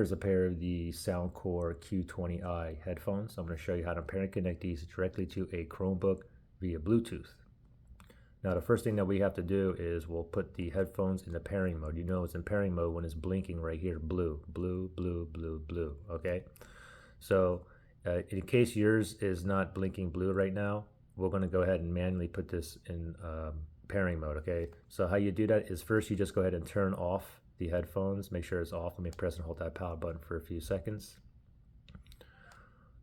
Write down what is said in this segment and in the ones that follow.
Here's a pair of the Soundcore Q20i headphones. I'm going to show you how to pair and connect these directly to a Chromebook via Bluetooth. Now the first thing that we have to do is we'll put the headphones in the pairing mode. You know it's in pairing mode when it's blinking right here, blue, blue, blue, blue, blue, okay? So in case yours is not blinking blue right now, we're going to go ahead and manually put this in pairing mode, okay? So how you do that is first you just go ahead and turn off the headphones. Make sure it's off. Let me press and hold that power button for a few seconds.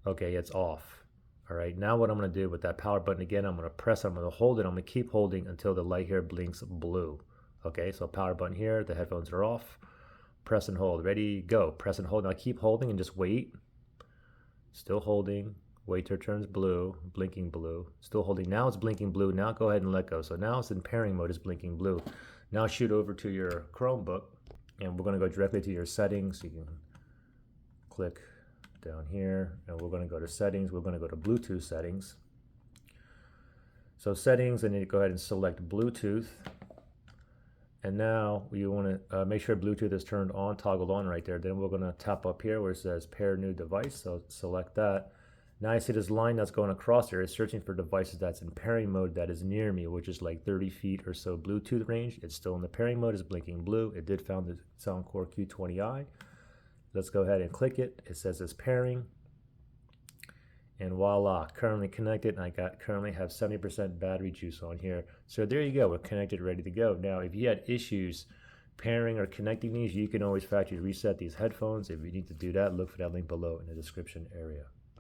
Okay, it's off. All right, now what I'm going to do with that power button again, I'm going to press, I'm going to hold it, I'm going to keep holding until the light here blinks blue. Okay, so power button here, the headphones are off. Press and hold, ready, go. Press and hold. Now keep holding and just wait. Still holding, wait till it turns blue, blinking blue. Still holding, now it's blinking blue. Now go ahead and let go. So now it's in pairing mode, it's blinking blue. Now shoot over to your Chromebook and we're going to go directly to your settings. You can click down here and we're going to go to settings. We're going to go to Bluetooth settings. So settings, and then you go ahead and select Bluetooth. And now you want to make sure Bluetooth is turned on, toggled on right there. Then we're going to tap up here where it says pair new device. So select that. Now I see this line that's going across there. It's searching for devices that's in pairing mode that is near me, which is like 30 feet or so Bluetooth range. It's still in the pairing mode. It's blinking blue. It did found the Soundcore Q20i. Let's go ahead and click it. It says it's pairing. And voila, currently connected. And I currently have 70% battery juice on here. So there you go. We're connected, ready to go. Now, if you had issues pairing or connecting these, you can always factory reset these headphones. If you need to do that, look for that link below in the description area.